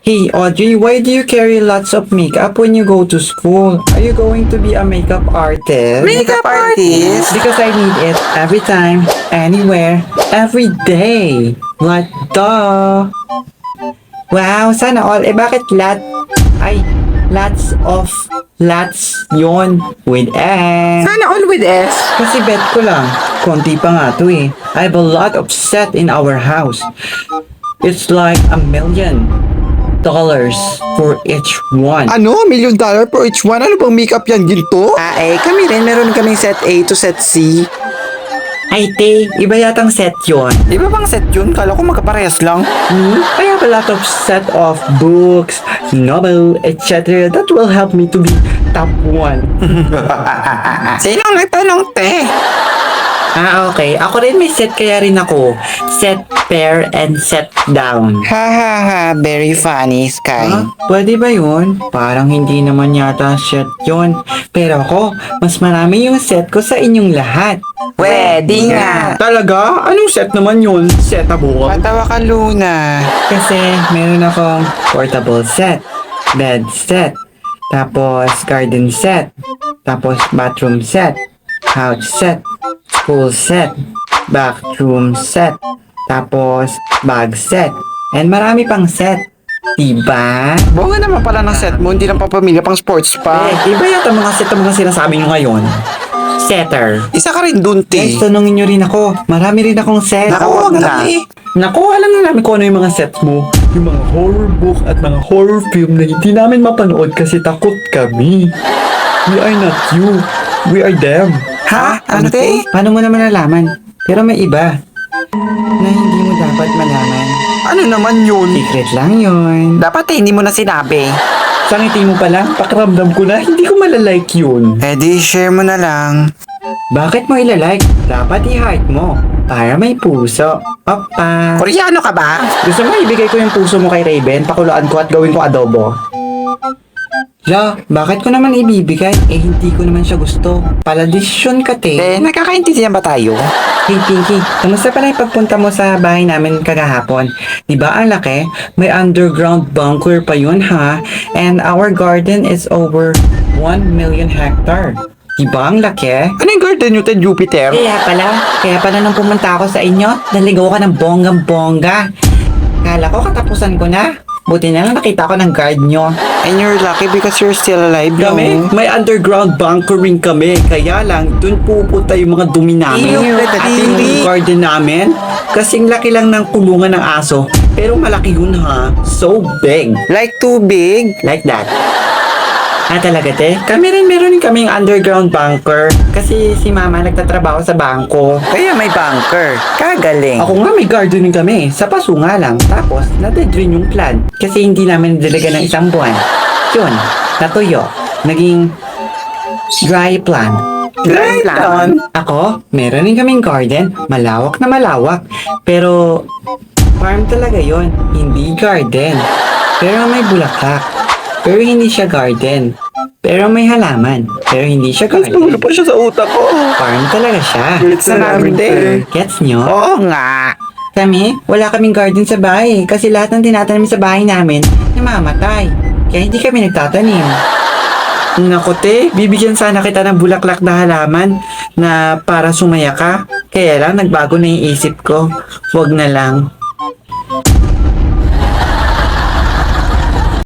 Hey Audrey, why do you carry lots of makeup when you go to school? Are you going to be a makeup artist? Makeup artist? Because I need it every time, anywhere, every day. Like, duh. Wow, sana all. Bakit lots yon with S. Sana all with S. Kasi bet ko lang, konti pa nga to eh. I have a lot of set in our house. It's like $1 million for each one. Ano? $1 million per each one? Ano bang makeup yan? Ginto? Kami rin. Meron kaming set A to set C. Ay, te, iba yatang set yon. Di ba bang set yun? Kala ko magkaparehas lang. I have a lot of set of books, novel, etc. that will help me to be top 1. Sinong nagtanong, te? Okay. Ako rin may set kaya rin ako. Set pair and set down. Ha. Very funny, Sky. Pwede ba yun? Parang hindi naman yata set yun. Pero ako, mas marami yung set ko sa inyong lahat. Pwede nga. Talaga? Anong set naman yun? Setable? Patawa ka, Luna. Kasi meron akong portable set, bed set, tapos garden set, tapos bathroom set, couch set, school set, bathroom set, tapos bag set, and marami pang set. Diba? Bunga naman pala ng set mo. Hindi lang papamilya pang sports pa. Iba yata mga set na mga sinasabi nyo ngayon. Setter. Isa ka rin dun, te. Guys, tanongin nyo rin ako. Marami rin akong set. Naku, wag na. Naku, alam na namin kung ano yung mga sets mo. Yung mga horror book at mga horror film na hindi namin mapanood kasi takot kami. We are not you. We are them. Ha? Ano, te? Paano mo naman nalaman? Pero may iba na hindi mo dapat malaman. Ano naman yun? Secret lang yun. Dapat hindi mo na sinabi. Sa ngiti mo pa lang, pakiramdam ko na hindi ko malalike yun. Di share mo na lang. Bakit mo ilalike? Dapat i-heart mo para may puso. Opa. Koreano ka ba? Gusto mo ibigay ko yung puso mo kay Raven, pakuloan ko at gawin ko adobo? La, bakit ko naman ibibigay? Hindi ko naman siya gusto. Paladisyon ka, te. Nagkakaintindihan ba tayo? Hey, Pinky, kamusta pala yung pagpunta mo sa bahay namin kagahapon? Diba ang laki? May underground bunker pa yun, ha? And our garden is over 1 million hectare. Diba ang laki? Ano yung garden nyo, te, Jupiter? Kaya pala nung pumunta ako sa inyo, naligaw ka ng bonggang-bongga. Kala ko katapusan ko na. Buti na lang nakita ko ng guard nyo. And you're lucky because you're still alive, Kami, no? may underground bunkering kami. Kaya lang, dun pupunta yung mga dumi namin. Ew, At yung garden namin, kasing laki lang ng kulungan ng aso. Pero malaki yun, ha? So big. Like too big? Like that. Talaga, te? Kami rin meron kaming underground bunker. Kasi si mama nagtatrabaho sa bangko. Kaya may bunker. Kagaling. Ako nga may gardening kami. Sa paso nga lang. Tapos, na-dead-drain yung plant. Kasi hindi namin dalaga ng isang buwan. Yun, natuyo. Naging dry plant. Dry plant? Ako, meron din kaming garden. Malawak na malawak. Pero, farm talaga yon, hindi garden. Pero may bulaklak. Pero hindi siya garden. Pero may halaman. Pero hindi siya garden. pa siya sa utak ko. Farm talaga siya. Galit sa namin, te. Gets nyo? Oo nga. Kami, wala kaming garden sa bahay kasi lahat ng tinatanim sa bahay namin namamatay. Kaya hindi kami nagtatanim. Naku, te, bibigyan sana kita ng bulaklak na halaman na para sumaya ka. Kaya lang, nagbago na yung isip ko. Huwag na lang.